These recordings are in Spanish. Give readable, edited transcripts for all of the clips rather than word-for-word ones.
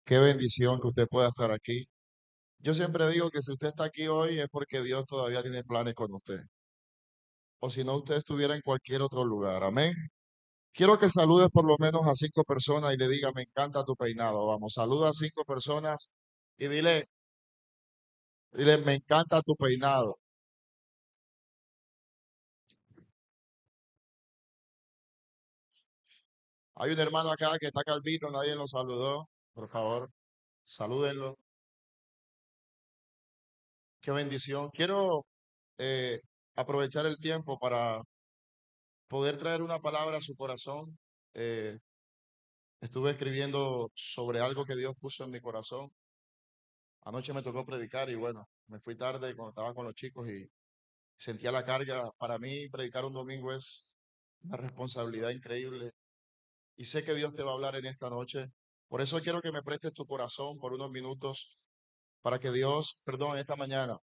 Qué bendición que usted pueda estar aquí. Yo siempre digo que si usted está aquí hoy es porque Dios todavía tiene planes con usted. O si no, usted estuviera en cualquier otro lugar. Amén. Quiero que salude por lo menos a 5 personas y le diga, me encanta tu peinado. Vamos, saluda a 5 personas y dile, me encanta tu peinado. Hay un hermano acá que está calvito, nadie lo saludó. Por favor, salúdenlo. Qué bendición. Quiero eh, aprovechar el tiempo para poder traer una palabra a su corazón. Eh, Estuve escribiendo sobre algo que Dios puso en mi corazón. Anoche me tocó predicar y bueno, me fui tarde cuando estaba con los chicos y sentía la carga. Para mí, predicar un domingo es una responsabilidad increíble y sé que Dios te va a hablar en esta noche. Por eso quiero que me prestes tu corazón por unos minutos para que Dios, perdón, esta mañana,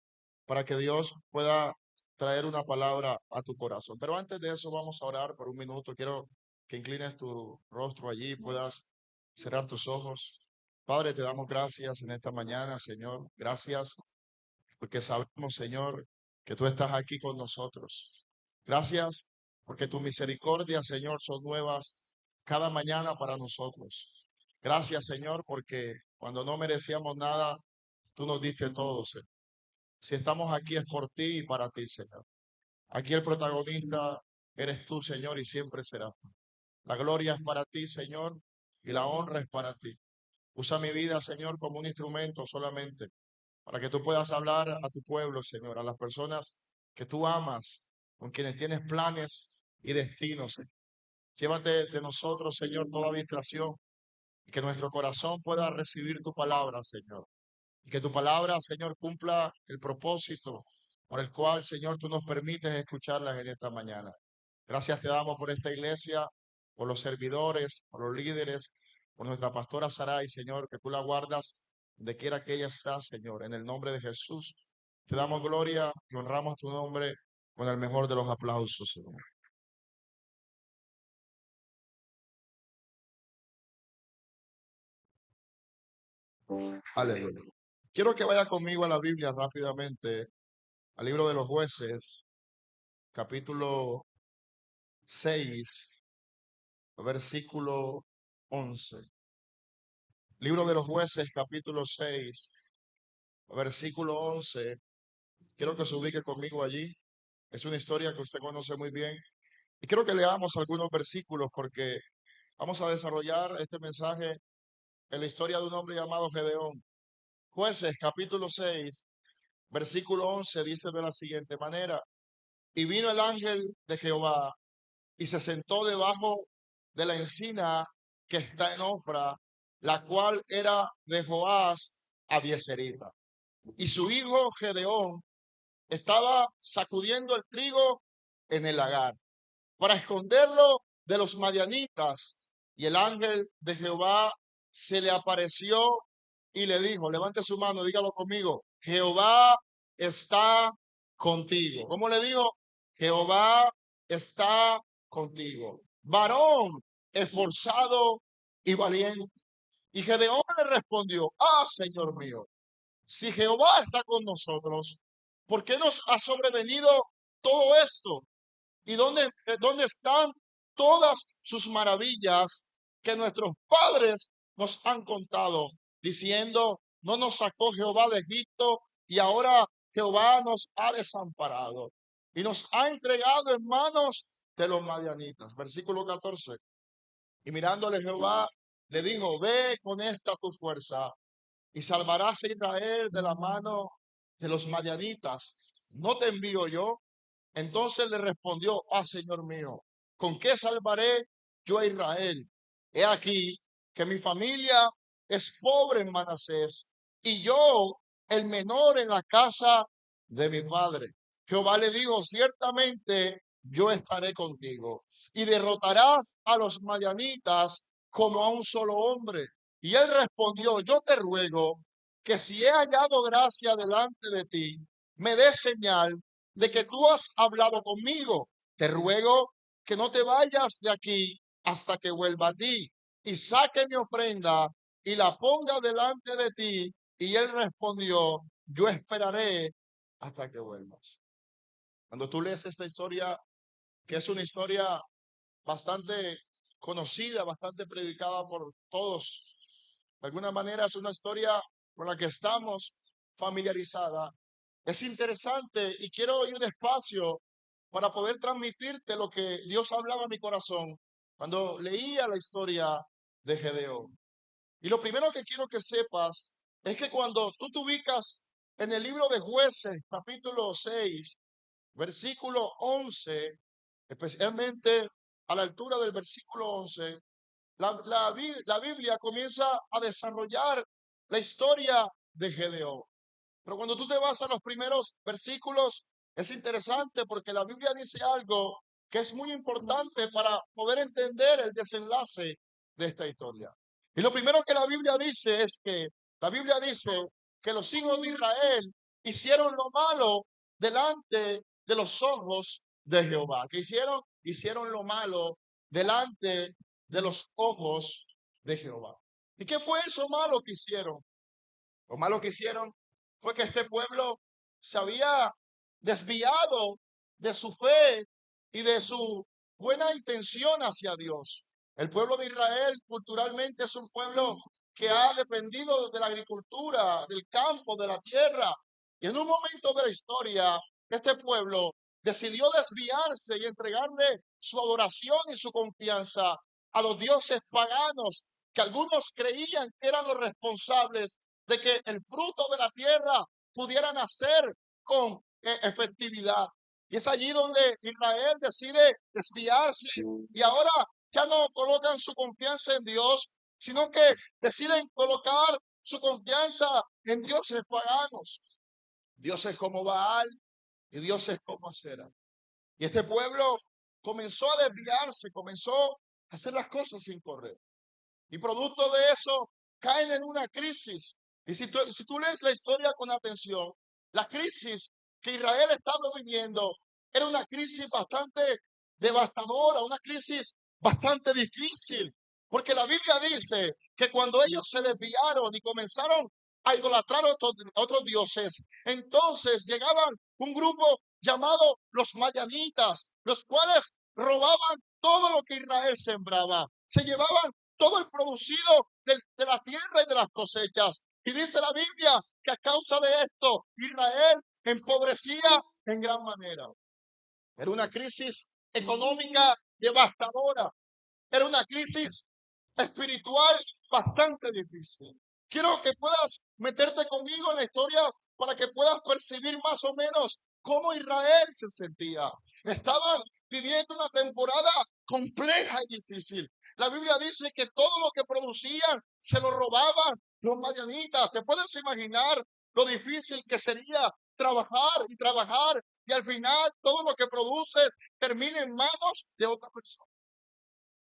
para que Dios pueda traer una palabra a tu corazón. Pero antes de eso vamos a orar por un minuto. Quiero que inclines tu rostro allí, puedas cerrar tus ojos. Padre, te damos gracias en esta mañana, Señor. Gracias porque sabemos, Señor, que tú estás aquí con nosotros. Gracias porque tu misericordia, Señor, son nuevas cada mañana para nosotros. Gracias, Señor, porque cuando no merecíamos nada, tú nos diste todo, Señor. Si estamos aquí es por ti y para ti, Señor. Aquí el protagonista eres tú, Señor, y siempre serás tú. La gloria es para ti, Señor, y la honra es para ti. Usa mi vida, Señor, como un instrumento solamente, para que tú puedas hablar a tu pueblo, Señor, a las personas que tú amas, con quienes tienes planes y destinos, Señor. Llévate de nosotros, Señor, toda distracción y que nuestro corazón pueda recibir tu palabra, Señor. Y que tu palabra, Señor, cumpla el propósito por el cual, Señor, tú nos permites escucharlas en esta mañana. Gracias te damos por esta iglesia, por los servidores, por los líderes, por nuestra pastora Saray, Señor, que tú la guardas donde quiera que ella está, Señor. En el nombre de Jesús, te damos gloria y honramos tu nombre con el mejor de los aplausos, Señor. Aleluya. Quiero que vaya conmigo a la Biblia rápidamente, al libro de los jueces, capítulo 6, versículo 11. Libro de los jueces, capítulo 6, versículo 11. Quiero que se ubique conmigo allí. Es una historia que usted conoce muy bien. Y quiero que leamos algunos versículos porque vamos a desarrollar este mensaje en la historia de un hombre llamado Gedeón. Jueces, capítulo 6, versículo 11 dice de la siguiente manera: y vino el ángel de Jehová y se sentó debajo de la encina que está en Ofra, la cual era de Joás Abieserita. Y su hijo Gedeón estaba sacudiendo el trigo en el lagar para esconderlo de los madianitas. Y el ángel de Jehová se le apareció y le dijo, levante su mano, dígalo conmigo, Jehová está contigo. ¿Cómo le dijo? Jehová está contigo. Varón esforzado y valiente. Y Gedeón le respondió, Señor mío, si Jehová está con nosotros, ¿por qué nos ha sobrevenido todo esto? ¿Y dónde están todas sus maravillas que nuestros padres nos han contado, diciendo, no nos sacó Jehová de Egipto y ahora Jehová nos ha desamparado y nos ha entregado en manos de los madianitas? Versículo 14. Y mirándole Jehová, le dijo, ve con esta tu fuerza y salvarás a Israel de la mano de los madianitas. ¿No te envío yo? Entonces le respondió, Señor mío, ¿con qué salvaré yo a Israel? He aquí que mi familia es pobre en Manasés y yo el menor en la casa de mi padre. Jehová le dijo, ciertamente yo estaré contigo y derrotarás a los madianitas como a un solo hombre. Y él respondió, yo te ruego que si he hallado gracia delante de ti, me des señal de que tú has hablado conmigo. Te ruego que no te vayas de aquí hasta que vuelva a ti y saque mi ofrenda y la ponga delante de ti. Y él respondió, yo esperaré hasta que vuelvas. Cuando tú lees esta historia, que es una historia bastante conocida, bastante predicada por todos, de alguna manera es una historia con la que estamos familiarizada. Es interesante y quiero ir despacio para poder transmitirte lo que Dios hablaba en mi corazón cuando leía la historia de Gedeón. Y lo primero que quiero que sepas es que cuando tú te ubicas en el libro de Jueces, capítulo 6, versículo 11, especialmente a la altura del versículo 11, la Biblia comienza a desarrollar la historia de Gedeón. Pero cuando tú te vas a los primeros versículos, es interesante porque la Biblia dice algo que es muy importante para poder entender el desenlace de esta historia. Y lo primero que la Biblia dice es que la Biblia dice que los hijos de Israel hicieron lo malo delante de los ojos de Jehová. ¿Qué hicieron? Hicieron lo malo delante de los ojos de Jehová. ¿Y qué fue eso malo que hicieron? Lo malo que hicieron fue que este pueblo se había desviado de su fe y de su buena intención hacia Dios. El pueblo de Israel culturalmente es un pueblo que ha dependido de la agricultura, del campo, de la tierra. Y en un momento de la historia, este pueblo decidió desviarse y entregarle su adoración y su confianza a los dioses paganos que algunos creían que eran los responsables de que el fruto de la tierra pudiera nacer con efectividad. Y es allí donde Israel decide desviarse y ahora ya no colocan su confianza en Dios, sino que deciden colocar su confianza en dioses paganos, dioses como Baal y dioses como Acera. Y este pueblo comenzó a desviarse, comenzó a hacer las cosas incorrectas. Y producto de eso, caen en una crisis. Y si tú lees la historia con atención, la crisis que Israel estaba viviendo era una crisis bastante devastadora, una crisis bastante difícil. Porque la Biblia dice que cuando ellos se desviaron y comenzaron a idolatrar a otros dioses, entonces llegaban un grupo llamado los mayanitas, los cuales robaban todo lo que Israel sembraba. Se llevaban todo el producido de la tierra y de las cosechas. Y dice la Biblia que a causa de esto Israel empobrecía en gran manera. Era una crisis económica devastadora. Era una crisis espiritual bastante difícil. Quiero que puedas meterte conmigo en la historia para que puedas percibir más o menos cómo Israel se sentía. Estaban viviendo una temporada compleja y difícil. La Biblia dice que todo lo que producían se lo robaban los madianitas. ¿Te puedes imaginar lo difícil que sería trabajar y trabajar y al final todo lo que produces termina en manos de otra persona?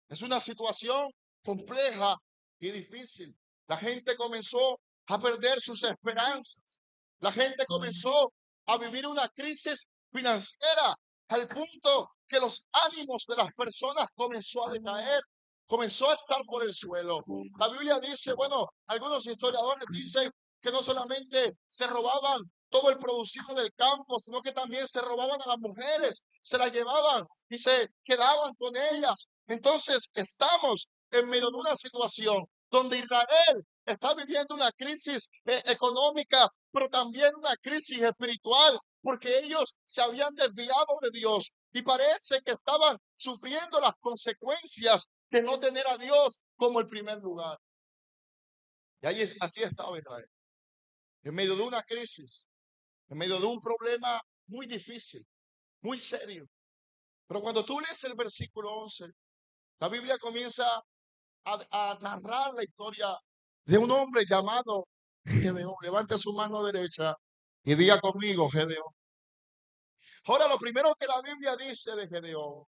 Es una situación compleja y difícil. La gente comenzó a perder sus esperanzas. La gente comenzó a vivir una crisis financiera al punto que los ánimos de las personas comenzó a decaer, comenzó a estar por el suelo. La Biblia dice, bueno, algunos historiadores dicen que no solamente se robaban todo el producido del campo, sino que también se robaban a las mujeres, se las llevaban y se quedaban con ellas. Entonces estamos en medio de una situación donde Israel está viviendo una crisis económica, pero también una crisis espiritual, porque ellos se habían desviado de Dios y parece que estaban sufriendo las consecuencias de no tener a Dios como el primer lugar. Y así estaba Israel, en medio de una crisis, en medio de un problema muy difícil, muy serio. Pero cuando tú lees el versículo 11, la Biblia comienza a narrar la historia de un hombre llamado Gedeón. Levante su mano derecha y diga conmigo, Gedeón. Ahora, lo primero que la Biblia dice de Gedeón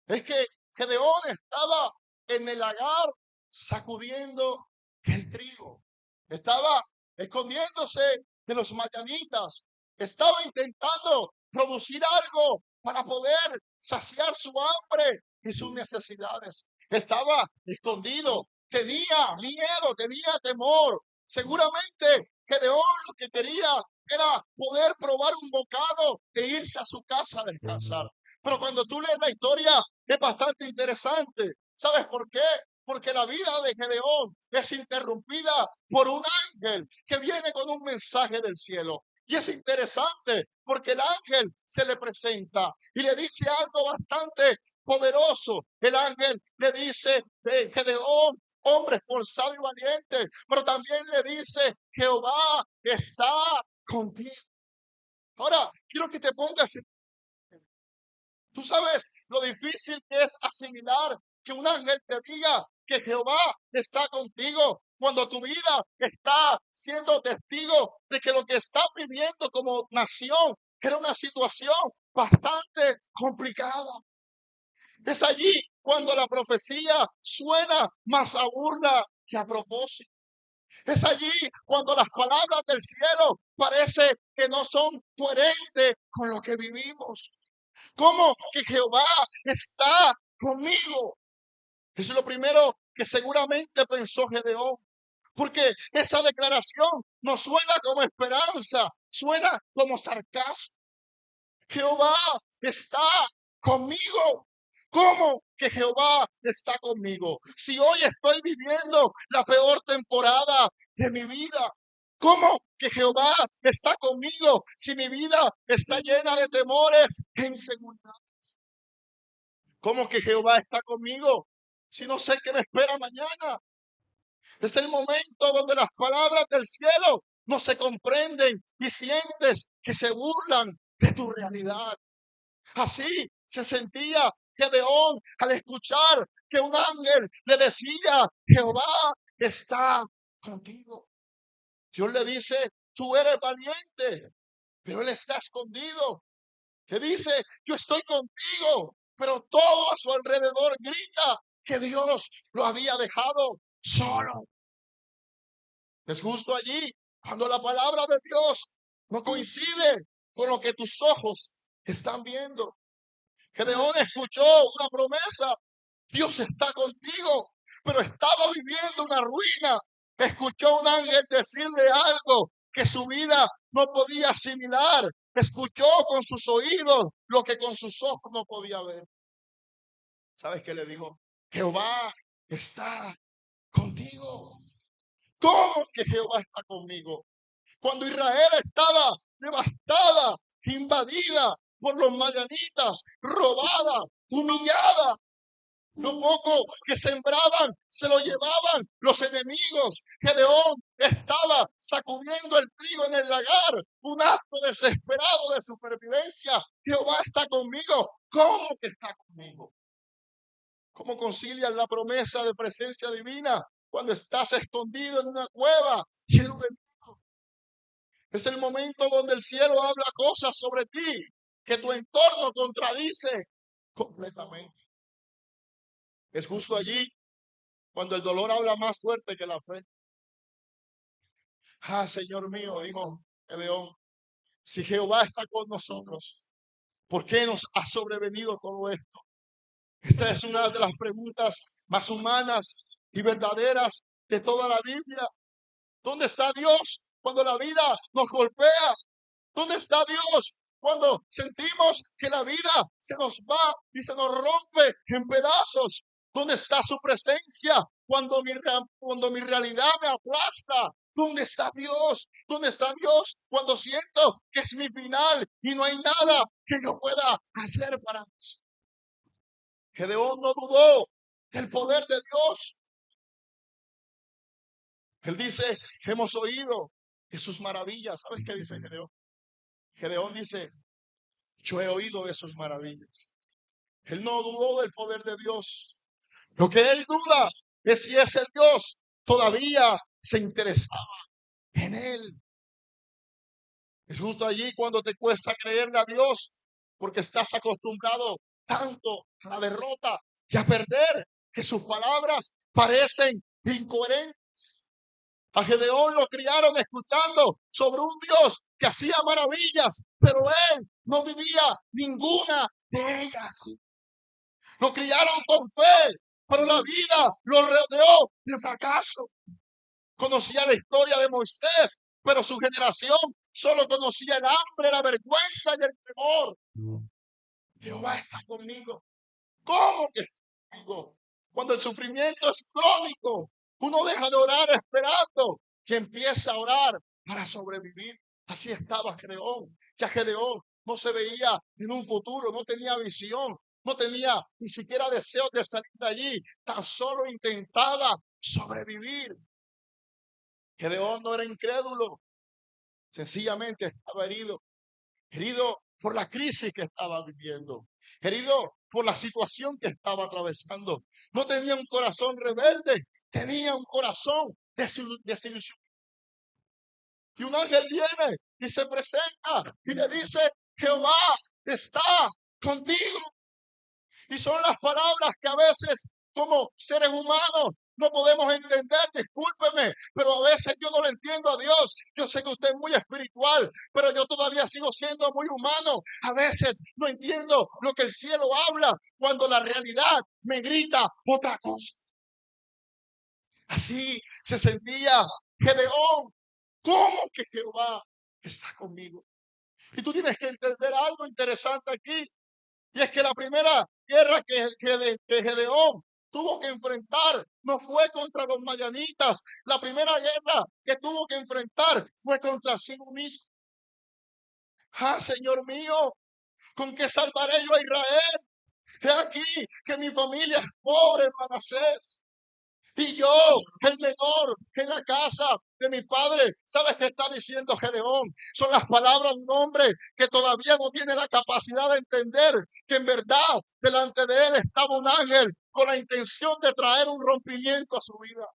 es que Gedeón estaba en el lagar sacudiendo el trigo. Estaba escondiéndose de los madianitas. Estaba intentando producir algo para poder saciar su hambre y sus necesidades. Estaba escondido tenía miedo, tenía temor. Seguramente Gedeón lo que quería era poder probar un bocado e irse a su casa a descansar. Pero cuando tú lees la historia es bastante interesante. ¿Sabes por qué? Porque la vida de Gedeón es interrumpida por un ángel que viene con un mensaje del cielo. Y es interesante porque el ángel se le presenta y le dice algo bastante poderoso. El ángel le dice, Gedeón, hombre esforzado y valiente, pero también le dice, Jehová está contigo. Ahora, quiero que te pongas. Tú sabes lo difícil que es asimilar que un ángel te diga que Jehová está contigo cuando tu vida está siendo testigo de que lo que estás viviendo como nación era una situación bastante complicada. Es allí cuando la profecía suena más a burla que a propósito. Es allí cuando las palabras del cielo parece que no son coherentes con lo que vivimos. ¿Cómo que Jehová está conmigo? Eso es lo primero que seguramente pensó Gedeón. Porque esa declaración no suena como esperanza, suena como sarcasmo. Jehová está conmigo. ¿Cómo que Jehová está conmigo? Si hoy estoy viviendo la peor temporada de mi vida, ¿cómo que Jehová está conmigo si mi vida está llena de temores e inseguridad? ¿Cómo que Jehová está conmigo si no sé qué me espera mañana? Es el momento donde las palabras del cielo no se comprenden y sientes que se burlan de tu realidad. Así se sentía Gedeón al escuchar que un ángel le decía, Jehová está contigo. Dios le dice, tú eres valiente, pero él está escondido. Que dice, yo estoy contigo, pero todo a su alrededor grita que Dios lo había dejado solo. Es justo allí cuando la palabra de Dios no coincide con lo que tus ojos están viendo. Gedeón escuchó una promesa. Dios está contigo, pero estaba viviendo una ruina. Escuchó a un ángel decirle algo que su vida no podía asimilar. Escuchó con sus oídos lo que con sus ojos no podía ver. ¿Sabes qué le dijo? Jehová está contigo. ¿Cómo que Jehová está conmigo? Cuando Israel estaba devastada, invadida por los madianitas, robada, humillada, lo poco que sembraban se lo llevaban los enemigos. Gedeón estaba sacudiendo el trigo en el lagar, un acto desesperado de supervivencia. Jehová está conmigo. ¿Cómo que está conmigo? ¿Cómo concilias la promesa de presencia divina cuando estás escondido en una cueva lleno de miedo? Es el momento donde el cielo habla cosas sobre ti que tu entorno contradice completamente. Es justo allí cuando el dolor habla más fuerte que la fe. Ah, Señor mío, dijo Gedeón, si Jehová está con nosotros, ¿por qué nos ha sobrevenido todo esto? Esta es una de las preguntas más humanas y verdaderas de toda la Biblia. ¿Dónde está Dios cuando la vida nos golpea? ¿Dónde está Dios cuando sentimos que la vida se nos va y se nos rompe en pedazos? ¿Dónde está su presencia cuando mi realidad me aplasta? ¿Dónde está Dios? ¿Dónde está Dios cuando siento que es mi final y no hay nada que yo pueda hacer para eso? Gedeón no dudó del poder de Dios. Él dice, hemos oído de sus maravillas. ¿Sabes qué dice Gedeón? Gedeón dice, yo he oído de sus maravillas. Él no dudó del poder de Dios. Lo que él duda es si ese Dios todavía se interesaba en él. Es justo allí cuando te cuesta creerle a Dios porque estás acostumbrado tanto a la derrota y a perder que sus palabras parecen incoherentes. A Gedeón lo criaron escuchando sobre un Dios que hacía maravillas, pero él no vivía ninguna de ellas. Lo criaron con fe, pero la vida lo rodeó de fracaso. Conocía la historia de Moisés, pero su generación solo conocía el hambre, la vergüenza y el temor. Jehová está conmigo. ¿Cómo que está conmigo? Cuando el sufrimiento es crónico, uno deja de orar esperando que empieza a orar para sobrevivir. Así estaba Gedeón. Ya Gedeón no se veía en un futuro, no tenía visión, no tenía ni siquiera deseos de salir de allí, tan solo intentaba sobrevivir. Gedeón no era incrédulo, sencillamente estaba herido, herido por la crisis que estaba viviendo, herido por la situación que estaba atravesando. No tenía un corazón rebelde, tenía un corazón desilusionado. Y un ángel viene y se presenta y le dice: Jehová está contigo. Y son las palabras que a veces como seres humanos no podemos entender. Discúlpeme, pero a veces yo no le entiendo a Dios. Yo sé que usted es muy espiritual, pero yo todavía sigo siendo muy humano. A veces no entiendo lo que el cielo habla cuando la realidad me grita otra cosa. Así se sentía Gedeón. ¿Cómo que Jehová está conmigo? Y tú tienes que entender algo interesante aquí. Y es que la primera guerra que Gedeón tuvo que enfrentar no fue contra los madianitas. La primera guerra que tuvo que enfrentar fue contra sí mismo. Ah, Señor mío, ¿con qué salvaré yo a Israel? He aquí que mi familia es pobre, Manasés. Y yo, el menor en la casa de mi padre. ¿Sabes qué está diciendo Gedeón? Son las palabras de un hombre que todavía no tiene la capacidad de entender que en verdad delante de él estaba un ángel con la intención de traer un rompimiento a su vida.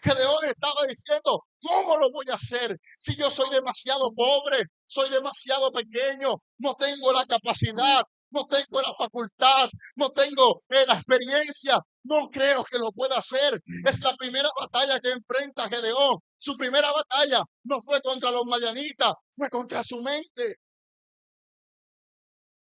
Gedeón estaba diciendo: ¿cómo lo voy a hacer si yo soy demasiado pobre, soy demasiado pequeño, no tengo la capacidad, no tengo la facultad, no tengo la experiencia? No creo que lo pueda hacer. Es la primera batalla que enfrenta Gedeón. Su primera batalla no fue contra los madianitas, fue contra su mente.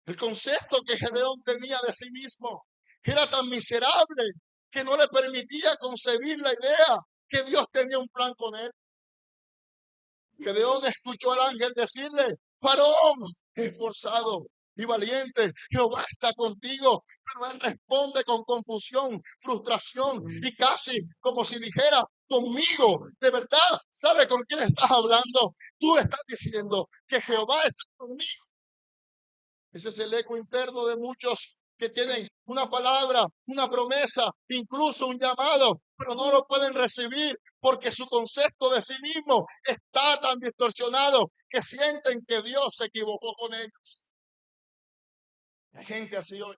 El concepto que Gedeón tenía de sí mismo era tan miserable que no le permitía concebir la idea que Dios tenía un plan con él. Gedeón escuchó al ángel decirle: varón esforzado y valiente, Jehová está contigo. Pero él responde con confusión, frustración y casi como si dijera: conmigo, de verdad, ¿sabe con quién estás hablando? Tú estás diciendo que Jehová está conmigo. Ese es el eco interno de muchos que tienen una palabra, una promesa, incluso un llamado, pero no lo pueden recibir porque su concepto de sí mismo está tan distorsionado que sienten que Dios se equivocó con ellos. Hay gente así hoy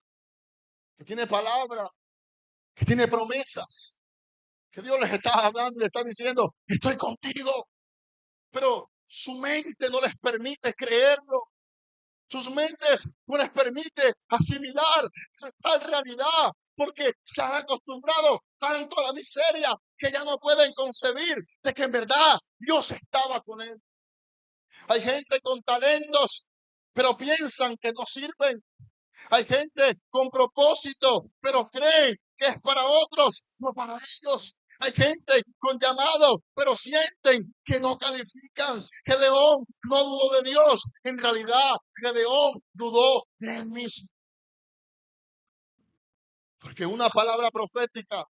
que tiene palabra, que tiene promesas, que Dios les está hablando y les está diciendo: estoy contigo, pero su mente no les permite creerlo. Sus mentes no les permite asimilar tal realidad porque se han acostumbrado tanto a la miseria que ya no pueden concebir de que en verdad Dios estaba con él. Hay gente con talentos, pero piensan que no sirven. Hay gente con propósito, pero creen que es para otros, no para ellos. Hay gente con llamado, pero sienten que no califican. Gedeón no dudó de Dios. En realidad, Gedeón dudó de él mismo. Porque una palabra profética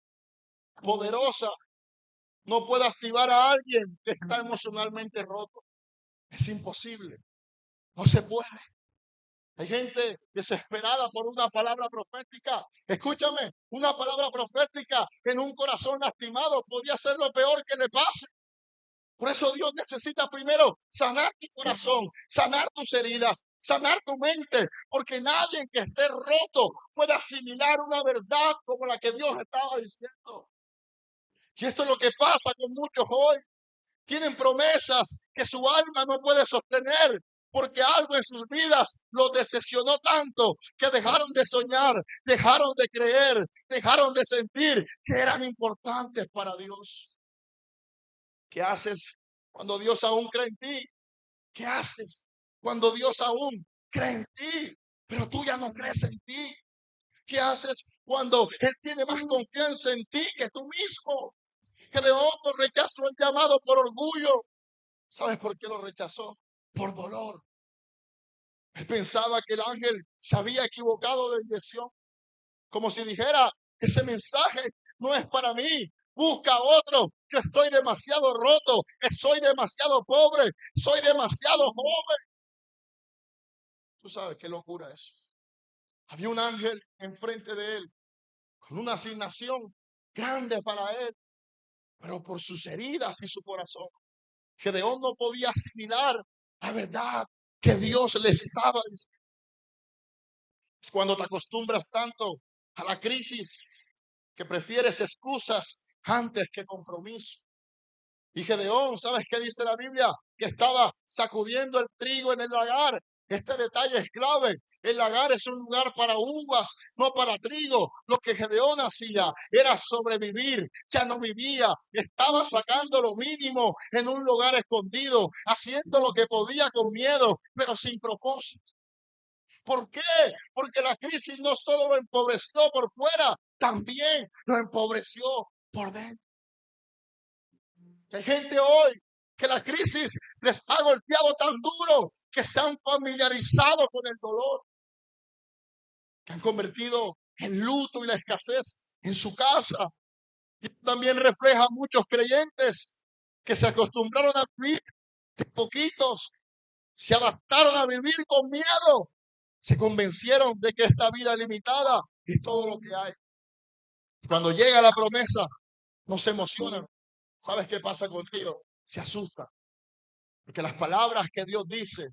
poderosa no puede activar a alguien que está emocionalmente roto. Es imposible. No se puede. Hay gente desesperada por una palabra profética. Escúchame, una palabra profética en un corazón lastimado podría ser lo peor que le pase. Por eso Dios necesita primero sanar tu corazón, sanar tus heridas, sanar tu mente, porque nadie que esté roto puede asimilar una verdad como la que Dios estaba diciendo. Y esto es lo que pasa con muchos hoy. Tienen promesas que su alma no puede sostener porque algo en sus vidas los decepcionó tanto que dejaron de soñar, dejaron de creer, dejaron de sentir que eran importantes para Dios. ¿Qué haces cuando Dios aún cree en ti? ¿Qué haces cuando Dios aún cree en ti, pero tú ya no crees en ti? ¿Qué haces cuando Él tiene más confianza en ti que tú mismo? Gedeón no rechazó el llamado por orgullo. ¿Sabes por qué lo rechazó? Por dolor. Él pensaba que el ángel se había equivocado de dirección, como si dijera, ese mensaje no es para mí, busca otro, yo estoy demasiado roto, soy demasiado pobre, soy demasiado joven. Tú sabes qué locura eso. Había un ángel enfrente de él, con una asignación grande para él, pero por sus heridas y su corazón, Gedeón no podía asimilar la verdad que Dios le estaba diciendo. Es cuando te acostumbras tanto a la crisis que prefieres excusas antes que compromiso. Y Gedeón, ¿sabes qué dice la Biblia? Que estaba sacudiendo el trigo en el lagar. Este detalle es clave. El lagar es un lugar para uvas, no para trigo. Lo que Gedeón hacía era sobrevivir. Ya no vivía. Estaba sacando lo mínimo en un lugar escondido, haciendo lo que podía con miedo, pero sin propósito. ¿Por qué? Porque la crisis no solo lo empobreció por fuera, también lo empobreció por dentro. Hay gente hoy que la crisis les ha golpeado tan duro que se han familiarizado con el dolor, que han convertido el luto y la escasez en su casa. Y también refleja a muchos creyentes que se acostumbraron a vivir de poquitos, se adaptaron a vivir con miedo, se convencieron de que esta vida limitada es todo lo que hay. Cuando llega la promesa, no se emocionan. ¿Sabes qué pasa contigo? Se asustan. Porque las palabras que Dios dice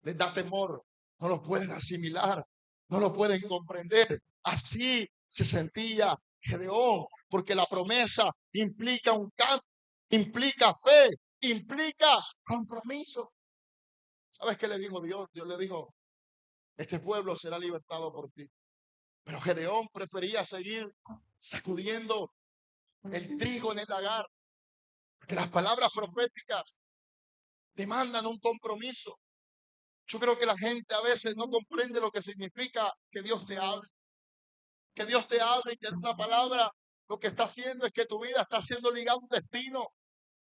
les da temor. No lo pueden asimilar. No lo pueden comprender. Así se sentía Gedeón. Porque la promesa implica un cambio, implica fe, implica compromiso. ¿Sabes qué le dijo Dios? Dios le dijo, este pueblo será libertado por ti. Pero Gedeón prefería seguir sacudiendo el trigo en el lagar. Porque las palabras proféticas demandan un compromiso. Yo creo que la gente a veces no comprende lo que significa que Dios te hable. Que Dios te hable y que es una palabra, lo que está haciendo es que tu vida está siendo ligada a un destino.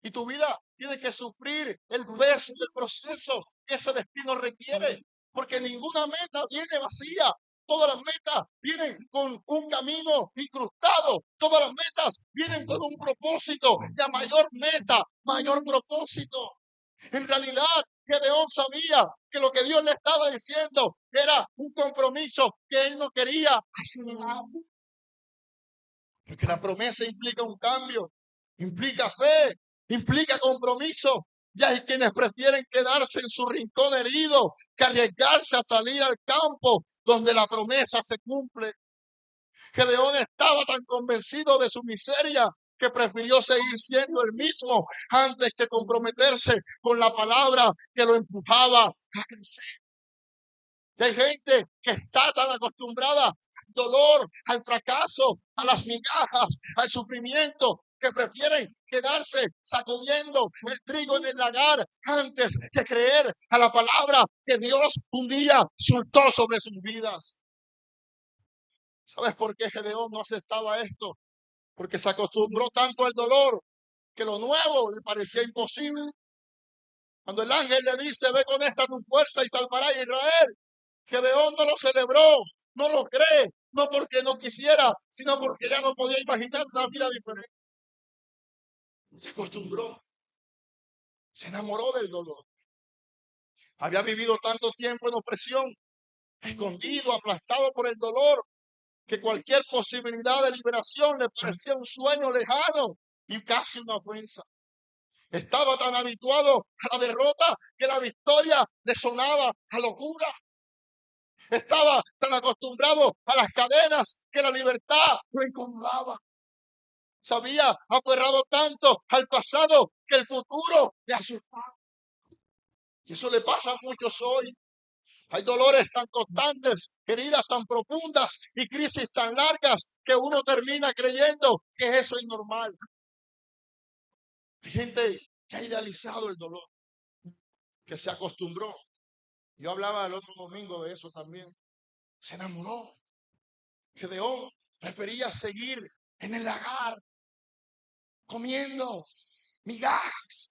Y tu vida tiene que sufrir el peso del proceso que ese destino requiere. Porque ninguna meta viene vacía. Todas las metas vienen con un camino incrustado. Todas las metas vienen con un propósito. Y a mayor meta, mayor propósito. En realidad, Gedeón sabía que lo que Dios le estaba diciendo era un compromiso que él no quería asimilar. Porque la promesa implica un cambio, implica fe, implica compromiso. Y hay quienes prefieren quedarse en su rincón herido que arriesgarse a salir al campo donde la promesa se cumple. Gedeón estaba tan convencido de su miseria que prefirió seguir siendo el mismo antes que comprometerse con la palabra que lo empujaba a crecer. Y hay gente que está tan acostumbrada al dolor, al fracaso, a las migajas, al sufrimiento, que prefieren quedarse sacudiendo el trigo en el lagar antes que creer a la palabra que Dios un día soltó sobre sus vidas. ¿Sabes por qué Gedeón no aceptaba esto? Porque se acostumbró tanto al dolor que lo nuevo le parecía imposible. Cuando el ángel le dice, ve con esta tu fuerza y salvará a Israel, Gedeón no lo celebró, no lo cree, no porque no quisiera, sino porque ya no podía imaginar una vida diferente. Se acostumbró, se enamoró del dolor. Había vivido tanto tiempo en opresión, escondido, aplastado por el dolor, que cualquier posibilidad de liberación le parecía un sueño lejano y casi una ofensa. Estaba tan habituado a la derrota que la victoria le sonaba a locura. Estaba tan acostumbrado a las cadenas que la libertad lo incomodaba. Se había aferrado tanto al pasado que el futuro le asustaba. Y eso le pasa a muchos hoy. Hay dolores tan constantes, heridas tan profundas y crisis tan largas que uno termina creyendo que eso es normal. Hay gente que ha idealizado el dolor, que se acostumbró. Yo hablaba el otro domingo de eso también. Se enamoró. Gedeón prefería seguir en el lagar comiendo migajas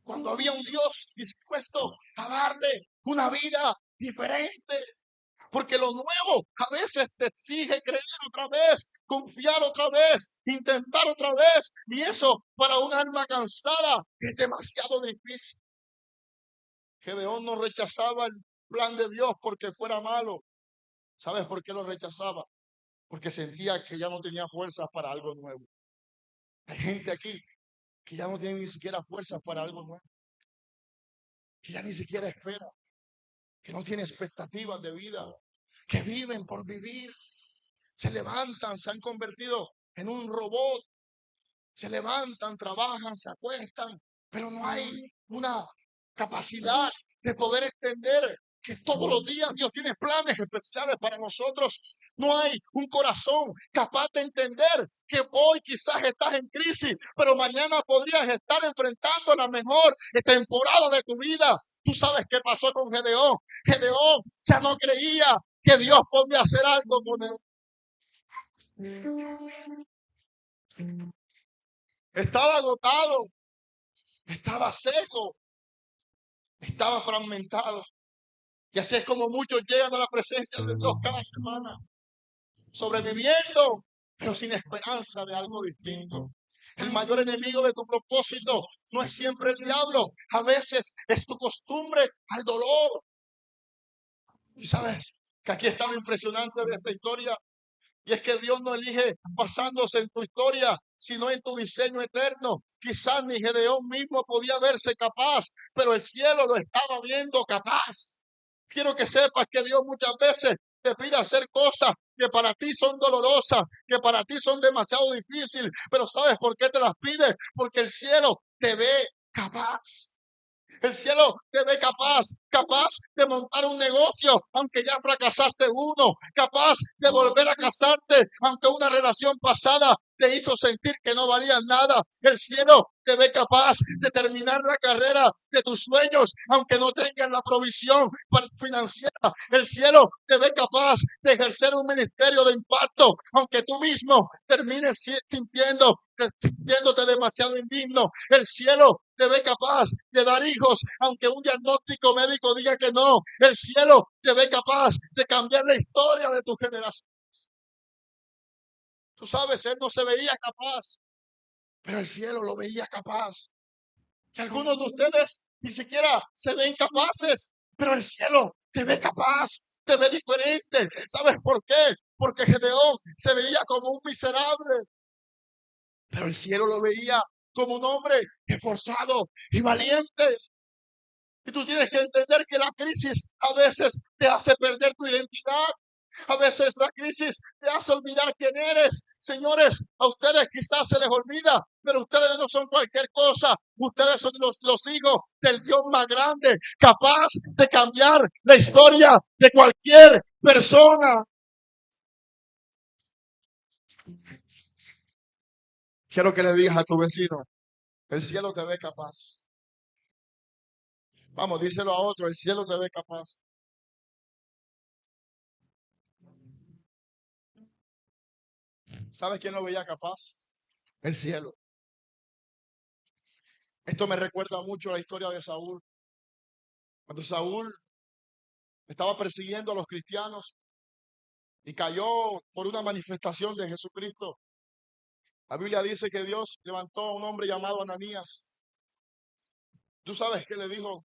cuando había un Dios dispuesto a darle una vida diferente. Porque lo nuevo a veces te exige creer otra vez, confiar otra vez, intentar otra vez. Y eso para un alma cansada es demasiado difícil. Gedeón no rechazaba el plan de Dios porque fuera malo. ¿Sabes por qué lo rechazaba? Porque sentía que ya no tenía fuerzas para algo nuevo. Hay gente aquí que ya no tiene ni siquiera fuerzas para algo nuevo, que ya ni siquiera espera, que no tiene expectativas de vida, que viven por vivir. Se levantan, se han convertido en un robot, se levantan, trabajan, se acuestan, pero no hay una capacidad de poder entender que todos los días Dios tiene planes especiales para nosotros. No hay un corazón capaz de entender que hoy quizás estás en crisis, pero mañana podrías estar enfrentando la mejor temporada de tu vida. Tú sabes qué pasó con Gedeón. Gedeón ya no creía que Dios podía hacer algo con él. Estaba agotado, estaba seco, estaba fragmentado. Y así es como muchos llegan a la presencia de Dios cada semana, sobreviviendo, pero sin esperanza de algo distinto. El mayor enemigo de tu propósito no es siempre el diablo, a veces es tu costumbre al dolor. Y sabes que aquí está lo impresionante de esta historia. Y es que Dios no elige basándose en tu historia, sino en tu diseño eterno. Quizás ni Gedeón mismo podía verse capaz, pero el cielo lo estaba viendo capaz. Quiero que sepas que Dios muchas veces te pide hacer cosas que para ti son dolorosas, que para ti son demasiado difíciles, pero ¿sabes por qué te las pide? Porque el cielo te ve capaz. El cielo te ve capaz de montar un negocio, aunque ya fracasaste uno, capaz de volver a casarte, aunque una relación pasada te hizo sentir que no valía nada. El cielo te ve capaz de terminar la carrera de tus sueños, aunque no tengas la provisión financiera. El cielo te ve capaz de ejercer un ministerio de impacto, aunque tú mismo termines sintiéndote demasiado indigno. El cielo te ve capaz de dar hijos, aunque un diagnóstico médico diga que no. El cielo te ve capaz de cambiar la historia de tu generación. Tú sabes, él no se veía capaz, pero el cielo lo veía capaz. Que algunos de ustedes ni siquiera se ven capaces, pero el cielo te ve capaz, te ve diferente. ¿Sabes por qué? Porque Gedeón se veía como un miserable, pero el cielo lo veía como un hombre esforzado y valiente. Y tú tienes que entender que la crisis a veces te hace perder tu identidad. A veces la crisis te hace olvidar quién eres. Señores, a ustedes quizás se les olvida, pero ustedes no son cualquier cosa. Ustedes son los hijos del Dios más grande, capaz de cambiar la historia de cualquier persona. Quiero que le digas a tu vecino, el cielo te ve capaz. Vamos, díselo a otro, el cielo te ve capaz. ¿Sabes quién lo veía capaz? El cielo. Esto me recuerda mucho a la historia de Saúl. Cuando Saúl estaba persiguiendo a los cristianos y cayó por una manifestación de Jesucristo. La Biblia dice que Dios levantó a un hombre llamado Ananías. ¿Tú sabes qué le dijo?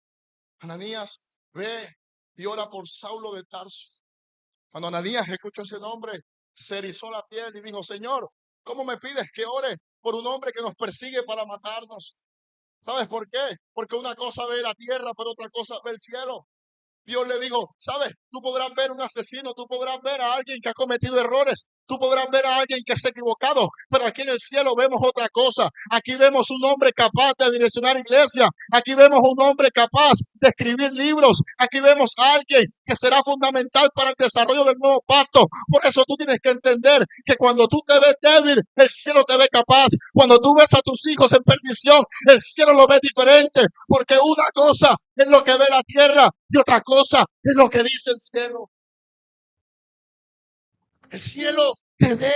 Ananías, ve y ora por Saulo de Tarso. Cuando Ananías escuchó ese nombre, se erizó la piel y dijo, Señor, ¿cómo me pides que ore por un hombre que nos persigue para matarnos? ¿Sabes por qué? Porque una cosa ve la tierra, pero otra cosa ve el cielo. Dios le dijo, ¿sabes? Tú podrás ver un asesino, tú podrás ver a alguien que ha cometido errores, tú podrás ver a alguien que se ha equivocado, pero aquí en el cielo vemos otra cosa. Aquí vemos un hombre capaz de direccionar iglesia, aquí vemos un hombre capaz de escribir libros, aquí vemos a alguien que será fundamental para el desarrollo del nuevo pacto. Por eso tú tienes que entender que cuando tú te ves débil, el cielo te ve capaz. Cuando tú ves a tus hijos en perdición, el cielo lo ve diferente, porque una cosa es lo que ve la tierra y otra cosa es lo que dice el cielo. El cielo te ve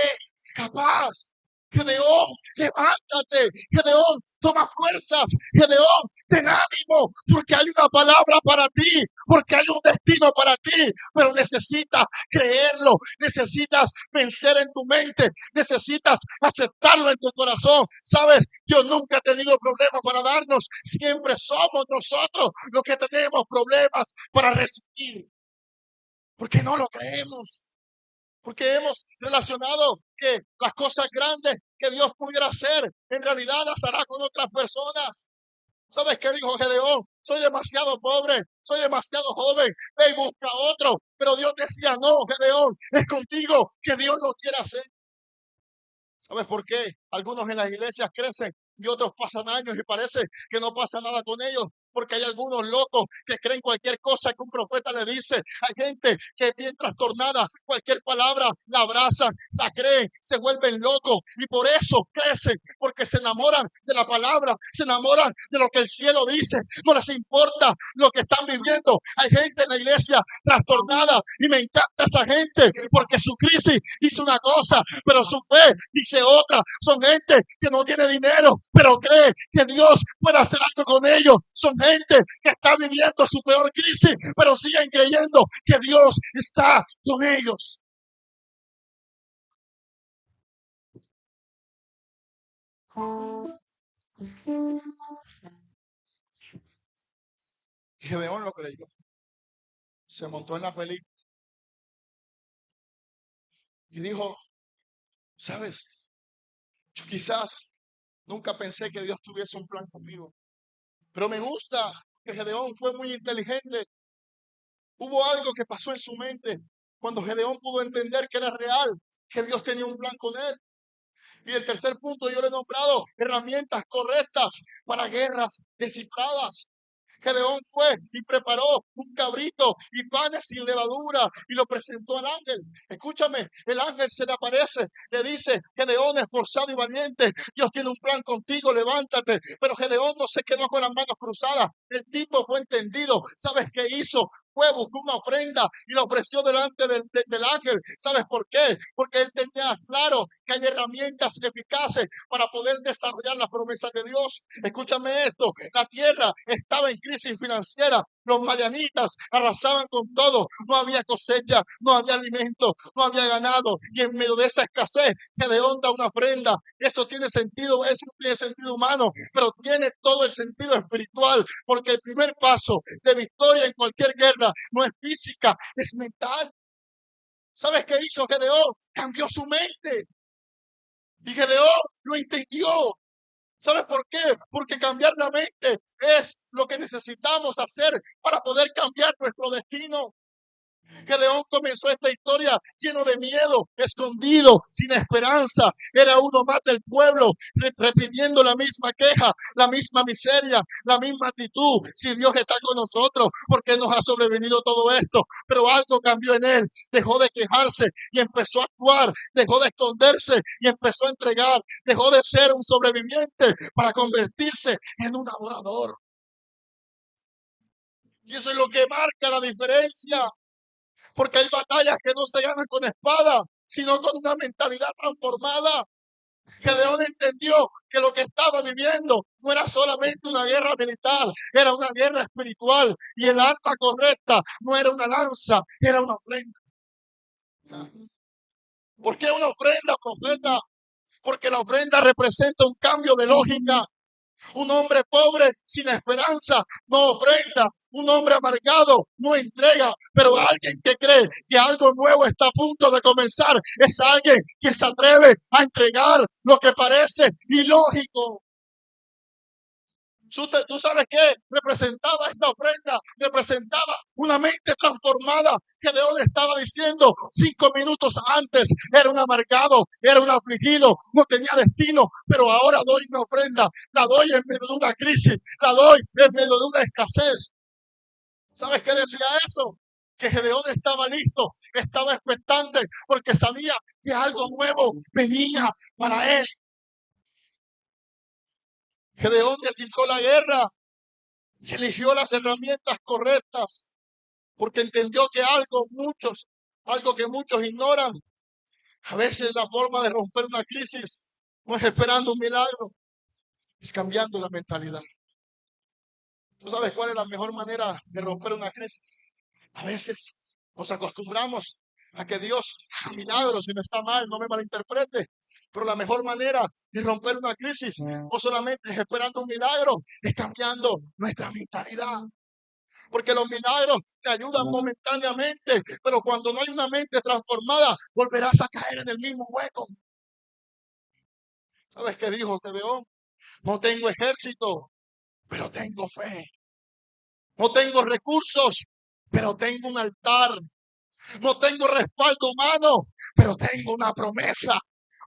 capaz. Gedeón, levántate. Gedeón, toma fuerzas. Gedeón, ten ánimo, porque hay una palabra para ti, porque hay un destino para ti, pero necesitas creerlo, necesitas vencer en tu mente, necesitas aceptarlo en tu corazón. Sabes, Dios nunca ha tenido problemas para darnos, siempre somos nosotros los que tenemos problemas para recibir, porque no lo creemos. Porque hemos relacionado que las cosas grandes que Dios pudiera hacer, en realidad las hará con otras personas. ¿Sabes qué dijo Gedeón? Soy demasiado pobre, soy demasiado joven, ve y busca otro. Pero Dios decía, no, Gedeón, es contigo que Dios lo quiere hacer. ¿Sabes por qué? Algunos en las iglesias crecen y otros pasan años y parece que no pasa nada con ellos. Porque hay algunos locos que creen cualquier cosa que un profeta le dice. Hay gente que es bien trastornada. Cualquier palabra la abrazan, la creen, se vuelven locos. Y por eso crecen, porque se enamoran de la palabra, se enamoran de lo que el cielo dice. No les importa lo que están viviendo. Hay gente en la iglesia trastornada y me encanta esa gente porque su crisis dice una cosa, pero su fe dice otra. Son gente que no tiene dinero, pero cree que Dios puede hacer algo con ellos. Son gente que está viviendo su peor crisis, pero siguen creyendo que Dios está con ellos. Y Gedeón lo creyó. Se montó en la película y dijo, ¿sabes? Yo quizás nunca pensé que Dios tuviese un plan conmigo, pero me gusta que Gedeón fue muy inteligente. Hubo algo que pasó en su mente cuando Gedeón pudo entender que era real, que Dios tenía un plan con él. Y el tercer punto yo le he nombrado herramientas correctas para guerras descifradas. Gedeón fue y preparó un cabrito y panes sin levadura y lo presentó al ángel. Escúchame, el ángel se le aparece, le dice, Gedeón, esforzado y valiente, Dios tiene un plan contigo, levántate. Pero Gedeón no se quedó con las manos cruzadas. El tipo fue entendido. ¿Sabes qué hizo? Fue, buscó una ofrenda y la ofreció delante del ángel. ¿Sabes por qué? Porque él tenía claro que hay herramientas eficaces para poder desarrollar las promesas de Dios. Escúchame esto, la tierra estaba en crisis financiera. Los madianitas arrasaban con todo. No había cosecha, no había alimento, no había ganado. Y en medio de esa escasez, Gedeón da una ofrenda. Eso tiene sentido humano, pero tiene todo el sentido espiritual. Porque el primer paso de victoria en cualquier guerra no es física, es mental. ¿Sabes qué hizo Gedeón? Cambió su mente. Y Gedeón lo entendió. ¿Sabes por qué? Porque cambiar la mente es lo que necesitamos hacer para poder cambiar nuestro destino. Gedeón comenzó esta historia lleno de miedo, escondido, sin esperanza. Era uno más del pueblo, repitiendo la misma queja, la misma miseria, la misma actitud. Si Dios está con nosotros, ¿por qué nos ha sobrevenido todo esto? Pero algo cambió en él. Dejó de quejarse y empezó a actuar. Dejó de esconderse y empezó a entregar. Dejó de ser un sobreviviente para convertirse en un adorador. Y eso es lo que marca la diferencia. Porque hay batallas que no se ganan con espada, sino con una mentalidad transformada. Gedeón entendió que lo que estaba viviendo no era solamente una guerra militar, era una guerra espiritual. Y el arma correcta no era una lanza, era una ofrenda. ¿Por qué una ofrenda, profeta? Porque la ofrenda representa un cambio de lógica. Un hombre pobre sin esperanza no ofrenda. Un hombre amargado no entrega. Pero alguien que cree que algo nuevo está a punto de comenzar es alguien que se atreve a entregar lo que parece ilógico. ¿Tú sabes qué? Representaba esta ofrenda, representaba una mente transformada. Gedeón estaba diciendo 5 minutos antes, era un amargado, era un afligido, no tenía destino, pero ahora doy una ofrenda, la doy en medio de una crisis, la doy en medio de una escasez. ¿Sabes qué decía eso? Que Gedeón estaba listo, estaba expectante, porque sabía que algo nuevo venía para él. Gedeón descifró la guerra y eligió las herramientas correctas, porque entendió que algo que muchos ignoran, A veces la forma de romper una crisis no es esperando un milagro, es cambiando la mentalidad. ¿Tú sabes cuál es la mejor manera de romper una crisis? A veces nos acostumbramos a que Dios haga milagros y no está mal, no me malinterprete. Pero la mejor manera de romper una crisis no solamente es esperando un milagro, es cambiando nuestra mentalidad. Porque los milagros te ayudan momentáneamente, pero cuando no hay una mente transformada, volverás a caer en el mismo hueco. ¿Sabes qué dijo Gedeón? No tengo ejército, pero tengo fe. No tengo recursos, pero tengo un altar. No tengo respaldo humano, pero tengo una promesa.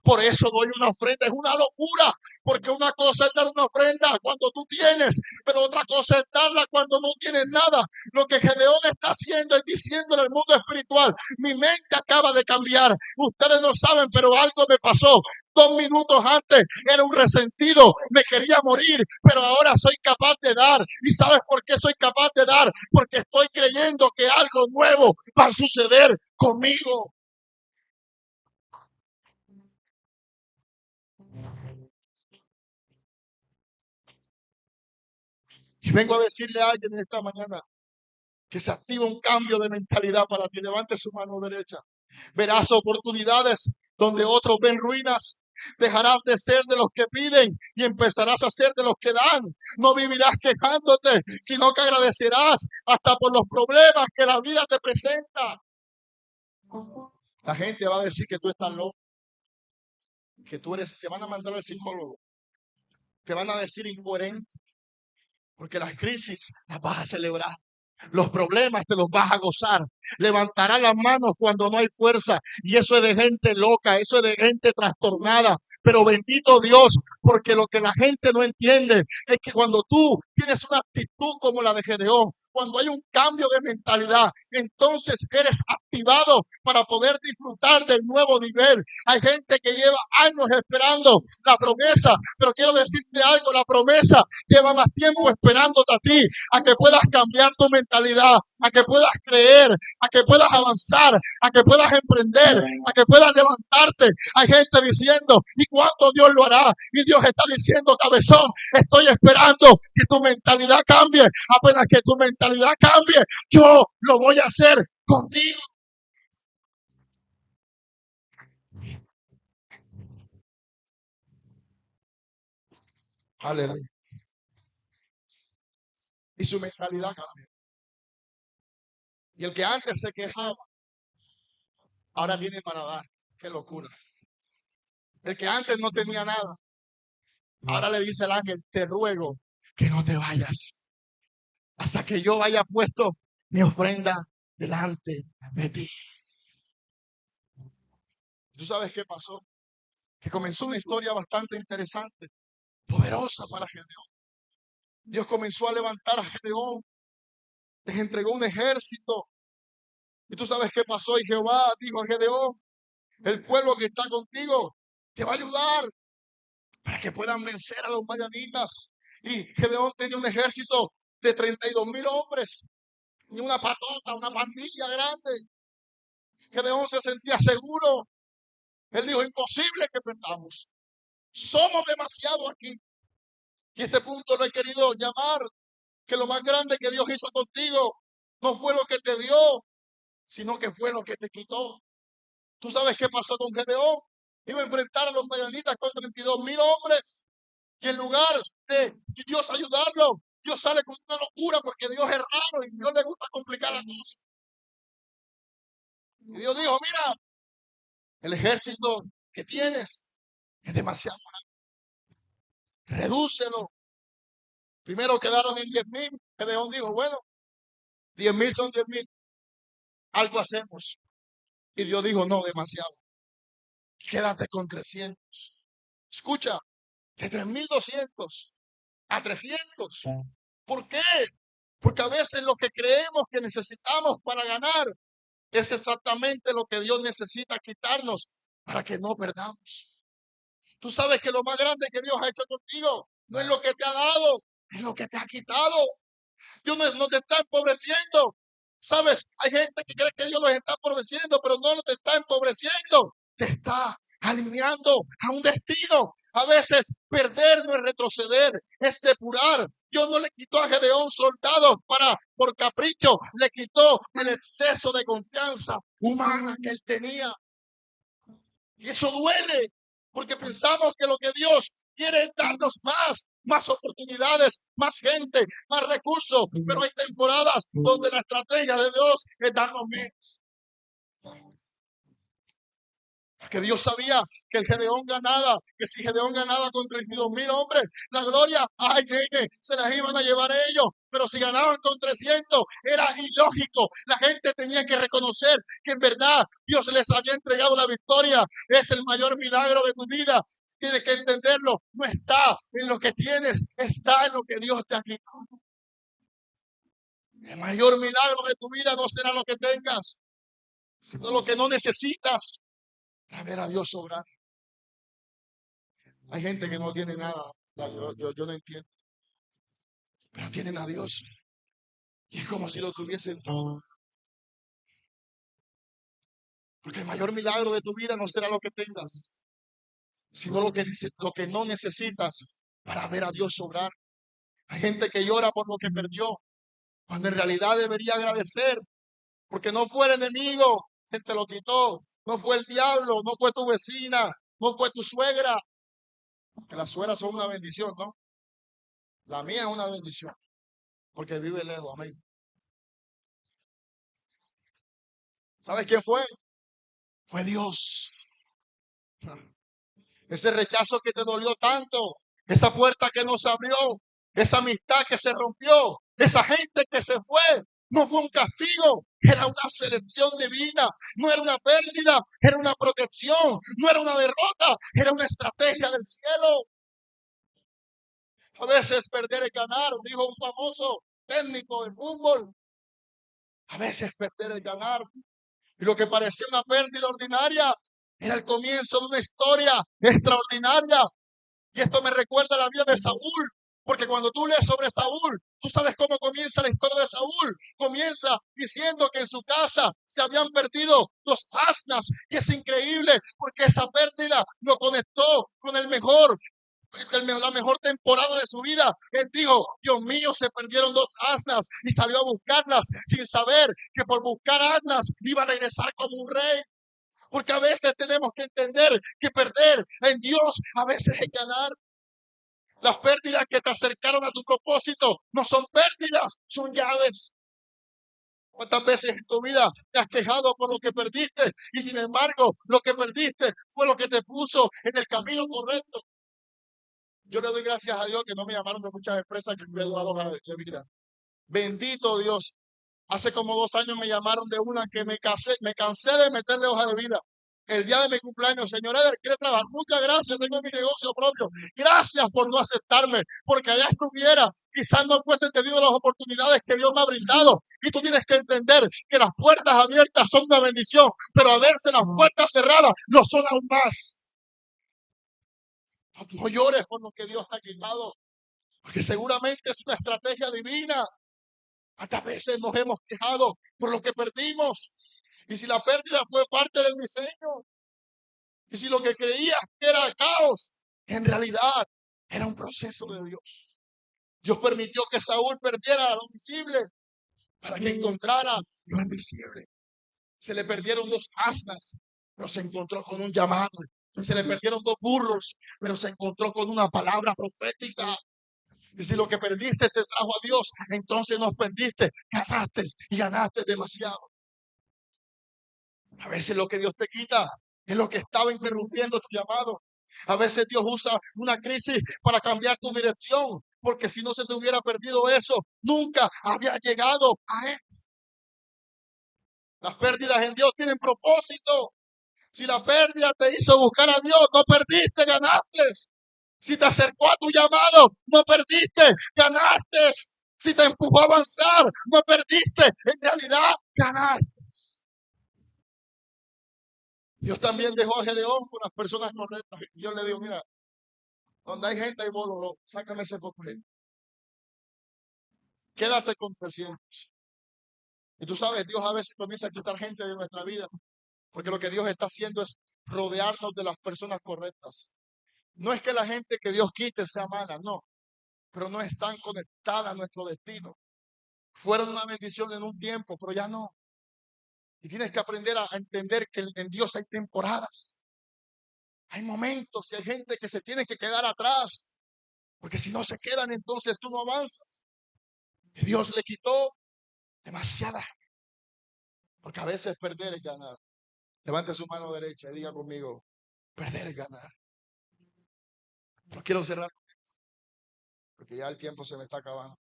Por eso doy una ofrenda. Es una locura, porque una cosa es dar una ofrenda cuando tú tienes, pero otra cosa es darla cuando no tienes nada. Lo que Gedeón está haciendo es diciendo en el mundo espiritual: mi mente acaba de cambiar. Ustedes no saben, pero algo me pasó. 2 minutos antes era un resentido, me quería morir, pero ahora soy capaz de dar. ¿Y sabes por qué soy capaz de dar? Porque estoy creyendo que algo nuevo va a suceder conmigo. Y vengo a decirle a alguien esta mañana que se activa un cambio de mentalidad para ti. Levante su mano derecha. Verás oportunidades donde otros ven ruinas. Dejarás de ser de los que piden y empezarás a ser de los que dan. No vivirás quejándote, sino que agradecerás hasta por los problemas que la vida te presenta. La gente va a decir que tú estás loco, que te van a mandar al psicólogo, te van a decir incoherente, porque las crisis las vas a celebrar. Los problemas te los vas a gozar. Levantarás las manos cuando no hay fuerza. Y eso es de gente loca, eso es de gente trastornada. Pero bendito Dios, porque lo que la gente no entiende es que cuando tú tienes una actitud como la de Gedeón, cuando hay un cambio de mentalidad, entonces eres activado para poder disfrutar del nuevo nivel. Hay gente que lleva años esperando la promesa, pero quiero decirte algo: la promesa lleva más tiempo esperándote a ti, a que puedas cambiar tu mentalidad, a que puedas creer, a que puedas avanzar, a que puedas emprender, a que puedas levantarte. Hay gente diciendo: ¿y cuándo Dios lo hará? Y Dios está diciendo: cabezón, estoy esperando que tu mentalidad cambie. Apenas que tu mentalidad cambie, yo lo voy a hacer contigo. Aleluya. Y su mentalidad cambia. Y el que antes se quejaba, ahora viene para dar. Qué locura. El que antes no tenía nada, ahora le dice el ángel: te ruego que no te vayas hasta que yo haya puesto mi ofrenda delante de ti. ¿Tú sabes qué pasó? Que comenzó una historia bastante interesante, poderosa para Gedeón. Dios comenzó a levantar a Gedeón, les entregó un ejército. ¿Y tú sabes qué pasó? Y Jehová dijo a Gedeón: el pueblo que está contigo te va a ayudar para que puedan vencer a los madianitas. Y Gedeón tenía un ejército de 32,000 hombres, y una patota, una pandilla grande. Gedeón se sentía seguro. Él dijo: imposible que perdamos. Somos demasiado aquí. Y este punto lo he querido llamar: que lo más grande que Dios hizo contigo no fue lo que te dio, sino que fue lo que te quitó. ¿Tú sabes qué pasó con Gedeón? Iba a enfrentar a los madianitas con 32,000 hombres. Y en lugar de Dios ayudarlo, Dios sale con una locura, porque Dios es raro y Dios le gusta complicar las cosas. Y Dios dijo: mira, el ejército que tienes es demasiado grande. Redúcelo. Primero quedaron en 10,000. Gedeón dijo: bueno, 10,000 son 10,000. Algo hacemos. Y Dios dijo: no, demasiado. Quédate con 300. Escucha, de 3,200 a 300. ¿Por qué? Porque a veces lo que creemos que necesitamos para ganar es exactamente lo que Dios necesita quitarnos para que no perdamos. Tú sabes que lo más grande que Dios ha hecho contigo no es lo que te ha dado, es lo que te ha quitado. Dios no te está empobreciendo. ¿Sabes? Hay gente que cree que Dios los está empobreciendo, pero no los está empobreciendo. te está alineando a un destino. A veces perder no es retroceder, es depurar. Dios no le quitó a Gedeón soldados por capricho, le quitó el exceso de confianza humana que él tenía. Y eso duele, porque pensamos que lo que Dios quiere es darnos más oportunidades, más gente, más recursos. Pero hay temporadas donde la estrategia de Dios es darnos menos. Porque Dios sabía que el Gedeón ganaba, que si Gedeón ganaba con 32,000 hombres, la gloria, ay, nene, se las iban a llevar ellos. Pero si ganaban con 300, era ilógico. La gente tenía que reconocer que en verdad Dios les había entregado la victoria. Es el mayor milagro de tu vida. Tienes que entenderlo. No está en lo que tienes, está en lo que Dios te ha quitado. El mayor milagro de tu vida no será lo que tengas, sino lo que no necesitas para ver a Dios obrar. Hay gente que no tiene nada. Yo no entiendo. Pero tienen a Dios. Y es como si lo tuviesen todo. Porque el mayor milagro de tu vida no será lo que tengas, sino lo que no necesitas para ver a Dios obrar. Hay gente que llora por lo que perdió, cuando en realidad debería agradecer. Porque no fue el enemigo quien te lo quitó. No fue el diablo, no fue tu vecina, no fue tu suegra. Que las suegras son una bendición, ¿no? La mía es una bendición, porque vive lejos, amén. ¿Sabes quién fue? Fue Dios. Ese rechazo que te dolió tanto, esa puerta que no se abrió, esa amistad que se rompió, esa gente que se fue, no fue un castigo, era una selección divina, no era una pérdida, era una protección, no era una derrota, era una estrategia del cielo. A veces perder es ganar, dijo un famoso técnico de fútbol. A veces perder es ganar. Y lo que parecía una pérdida ordinaria era el comienzo de una historia extraordinaria. Y esto me recuerda la vida de Saúl, porque cuando tú lees sobre Saúl, tú sabes cómo comienza la historia de Saúl. Comienza diciendo que en su casa se habían perdido los asnas. Y es increíble porque esa pérdida lo conectó con la mejor temporada de su vida. Él dijo, Dios mío, se perdieron 2 asnas, y salió a buscarlas sin saber que por buscar asnas iba a regresar como un rey. Porque a veces tenemos que entender que perder en Dios a veces es ganar. Las pérdidas que te acercaron a tu propósito no son pérdidas, son llaves. ¿Cuántas veces en tu vida te has quejado por lo que perdiste? Y sin embargo, lo que perdiste fue lo que te puso en el camino correcto. Yo le doy gracias a Dios que no me llamaron de muchas empresas que me han dado hoja de vida. Bendito Dios. Hace como 2 años me llamaron de una que me cansé de meterle hoja de vida. El día de mi cumpleaños, señor Eder, quiere trabajar. Muchas gracias, tengo mi negocio propio. Gracias por no aceptarme, porque allá estuviera. Quizás no fuese tenido las oportunidades que Dios me ha brindado. Y tú tienes que entender que las puertas abiertas son una bendición, pero a verse las puertas cerradas lo son aún más. No llores por lo que Dios te ha quitado, porque seguramente es una estrategia divina. ¿Cuántas veces nos hemos quejado por lo que perdimos? Y si la pérdida fue parte del diseño, y si lo que creías que era caos, en realidad era un proceso de Dios. Dios permitió que Saúl perdiera lo visible para que encontrara lo invisible. Se le perdieron 2 asnas, pero se encontró con un llamado. Se le perdieron 2 burros, pero se encontró con una palabra profética. Y si lo que perdiste te trajo a Dios, entonces no perdiste, ganaste y ganaste demasiado. A veces lo que Dios te quita es lo que estaba interrumpiendo tu llamado. A veces Dios usa una crisis para cambiar tu dirección, porque si no se te hubiera perdido eso, nunca había llegado a él. Las pérdidas en Dios tienen propósito. Si la pérdida te hizo buscar a Dios, no perdiste, ganaste. Si te acercó a tu llamado, no perdiste, ganaste. Si te empujó a avanzar, no perdiste, en realidad ganaste. Dios también dejó a Gedeón con las personas correctas. Yo le digo, mira, donde hay gente hay bolo, sácame ese papel. Quédate con 300. Y tú sabes, Dios a veces comienza a quitar gente de nuestra vida, porque lo que Dios está haciendo es rodearnos de las personas correctas. No es que la gente que Dios quite sea mala, no, pero no están conectadas a nuestro destino. Fueron una bendición en un tiempo, pero ya no. Y tienes que aprender a entender que en Dios hay temporadas, hay momentos y hay gente que se tiene que quedar atrás, porque si no se quedan, entonces tú no avanzas. Y Dios le quitó demasiada, porque a veces perder es ganar. Levante su mano derecha y diga conmigo, perder es ganar. No quiero cerrar porque ya el tiempo se me está acabando.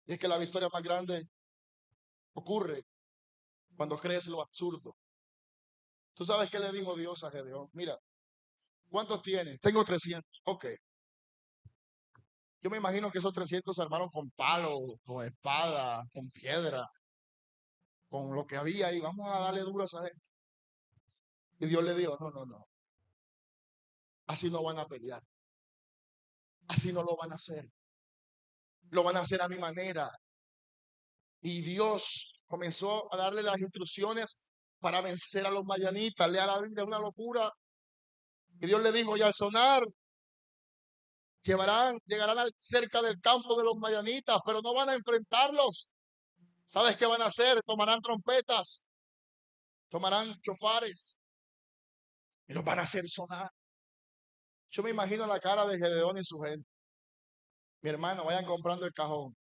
Y es que la victoria más grande ocurre cuando crees lo absurdo. ¿Tú sabes qué le dijo Dios a Gedeón? Mira, ¿cuántos tienes? Tengo 300. Ok. Yo me imagino que esos 300 se armaron con palos, con espada, con piedra, con lo que había ahí. Vamos a darle duro a esa gente. Y Dios le dijo, no, no, no. Así no van a pelear. Así no lo van a hacer. Lo van a hacer a mi manera. Y Dios comenzó a darle las instrucciones para vencer a los madianitas. Lea la Biblia, es una locura. Y Dios le dijo, y al sonar, llegarán cerca del campo de los madianitas, pero no van a enfrentarlos. ¿Sabes qué van a hacer? Tomarán trompetas, tomarán chofares y los van a hacer sonar. Yo me imagino la cara de Gedeón y su gente. Mi hermano, vayan comprando el cajón.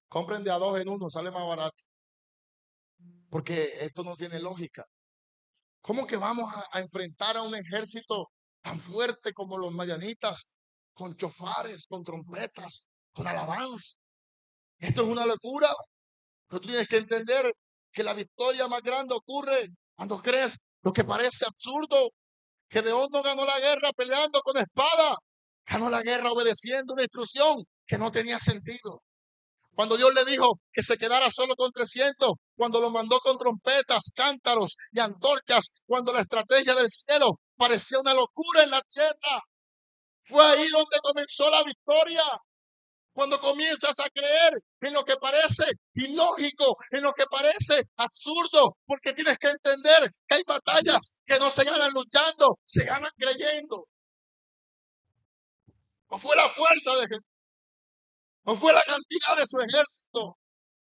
Compren de a dos en uno, sale más barato. Porque esto no tiene lógica. ¿Cómo que vamos a enfrentar a un ejército tan fuerte como los madianitas, con chofares, con trompetas, con alabanza? Esto es una locura. Pero tú tienes que entender que la victoria más grande ocurre cuando crees lo que parece absurdo. Gedeón no ganó la guerra peleando con espada, ganó la guerra obedeciendo una instrucción que no tenía sentido. Cuando Dios le dijo que se quedara solo con 300, cuando lo mandó con trompetas, cántaros y antorchas, cuando la estrategia del cielo parecía una locura en la tierra, fue ahí donde comenzó la victoria. Cuando comienzas a creer en lo que parece ilógico, en lo que parece absurdo, porque tienes que entender que hay batallas que no se ganan luchando, se ganan creyendo. No fue la fuerza de Jesús, no fue la cantidad de su ejército,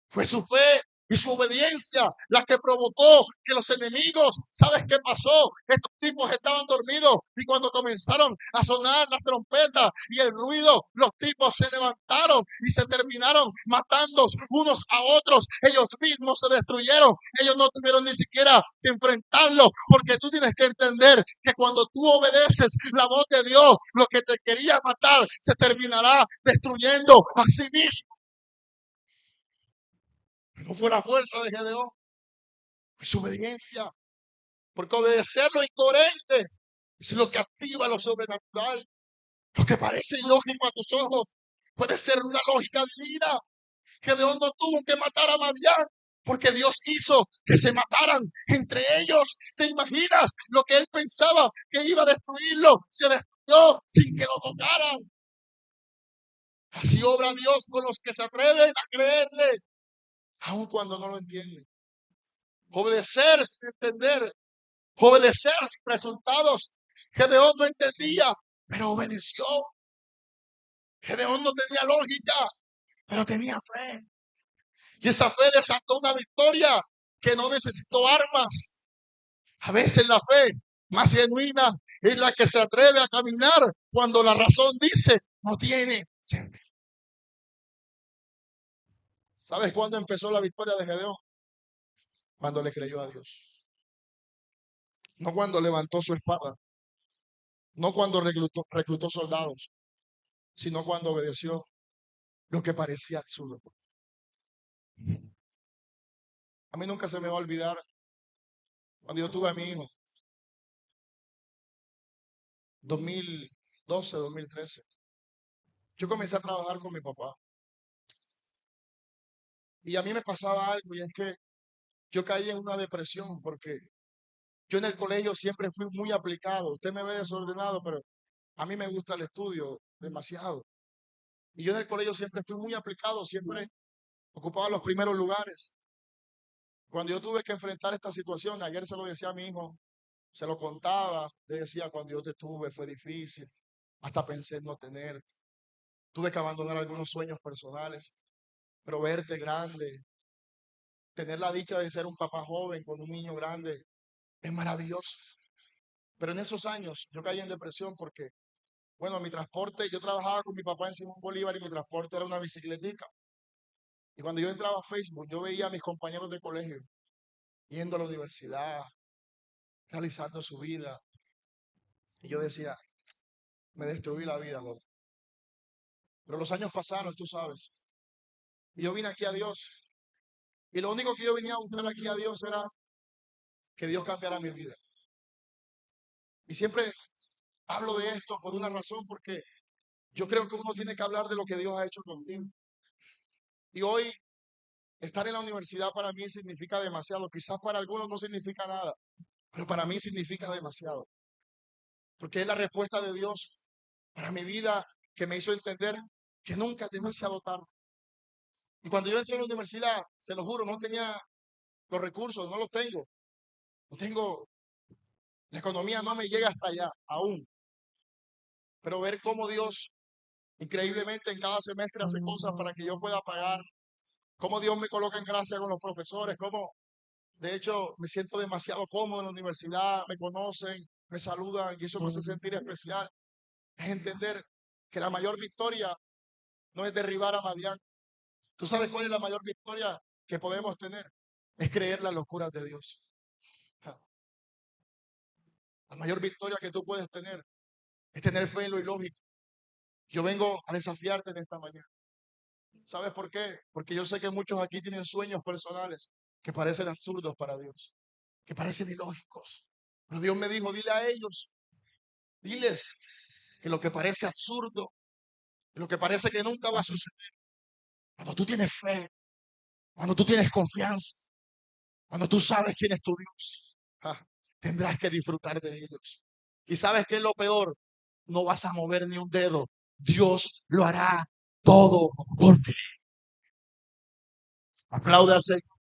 fue su fe y su obediencia la que provocó que los enemigos, ¿sabes qué pasó? Estos tipos estaban dormidos y cuando comenzaron a sonar las trompetas y el ruido, los tipos se levantaron y se terminaron matando unos a otros. Ellos mismos se destruyeron. Ellos no tuvieron ni siquiera que enfrentarlo, porque tú tienes que entender que cuando tú obedeces la voz de Dios, lo que te quería matar se terminará destruyendo a sí mismo. No fue la fuerza de Gedeón, fue su obediencia. Porque obedecer lo incoherente es lo que activa lo sobrenatural. Lo que parece ilógico a tus ojos puede ser una lógica divina. Gedeón no tuvo que matar a Madián, porque Dios hizo que se mataran entre ellos. ¿Te imaginas lo que él pensaba que iba a destruirlo? Se destruyó sin que lo tocaran. Así obra Dios con los que se atreven a creerle, aun cuando no lo entienden. Obedecer sin entender, obedecer sin resultados. Gedeón no entendía, pero obedeció. Gedeón no tenía lógica, pero tenía fe. Y esa fe desató una victoria que no necesitó armas. A veces la fe más genuina es la que se atreve a caminar cuando la razón dice no tiene sentido. ¿Sabes cuándo empezó la victoria de Gedeón? Cuando le creyó a Dios. No cuando levantó su espada, no cuando reclutó soldados, sino cuando obedeció lo que parecía absurdo. A mí nunca se me va a olvidar cuando yo tuve a mi hijo, 2012, 2013. Yo comencé a trabajar con mi papá y a mí me pasaba algo, y es que yo caí en una depresión porque yo en el colegio siempre fui muy aplicado. Usted me ve desordenado, pero a mí me gusta el estudio demasiado. Y yo en el colegio siempre fui muy aplicado, siempre ocupaba los primeros lugares. Cuando yo tuve que enfrentar esta situación, ayer se lo decía a mi hijo, Se lo contaba, le decía, cuando yo te tuve fue difícil, hasta pensé en no tenerte. Tuve que abandonar algunos sueños personales, pero verte grande, tener la dicha de ser un papá joven con un niño grande, es maravilloso. Pero en esos años yo caí en depresión porque, bueno, mi transporte, yo trabajaba con mi papá en Simón Bolívar y mi transporte era una bicicletica. Y cuando yo entraba a Facebook, yo veía a mis compañeros de colegio yendo a la universidad, realizando su vida. Y yo decía, me destruí la vida, loco. Pero los años pasaron, tú sabes. Y yo vine aquí a Dios. Y lo único que yo venía a buscar aquí a Dios era que Dios cambiara mi vida. Y siempre hablo de esto por una razón, porque yo creo que uno tiene que hablar de lo que Dios ha hecho contigo. Y hoy estar en la universidad para mí significa demasiado. Quizás para algunos no significa nada, pero para mí significa demasiado. Porque es la respuesta de Dios para mi vida que me hizo entender que nunca es demasiado tarde. Y cuando yo entré a la universidad, se lo juro, no tenía los recursos, no los tengo. No tengo, la economía no me llega hasta allá aún. Pero ver cómo Dios increíblemente en cada semestre hace cosas para que yo pueda pagar, cómo Dios me coloca en gracia con los profesores, cómo de hecho me siento demasiado cómodo en la universidad, me conocen, me saludan y eso me hace sentir especial. Es entender que la mayor victoria no es derribar a Madián. ¿Tú sabes cuál es la mayor victoria que podemos tener? Es creer las locuras de Dios. La mayor victoria que tú puedes tener es tener fe en lo ilógico. Yo vengo a desafiarte en esta mañana. ¿Sabes por qué? Porque yo sé que muchos aquí tienen sueños personales que parecen absurdos para Dios, que parecen ilógicos. Pero Dios me dijo, dile a ellos, diles que lo que parece absurdo, lo que parece que nunca va a suceder, cuando tú tienes fe, cuando tú tienes confianza, cuando tú sabes quién es tu Dios, tendrás que disfrutar de ellos. ¿Y sabes qué es lo peor? No vas a mover ni un dedo. Dios lo hará todo por ti. Aplauda al Señor.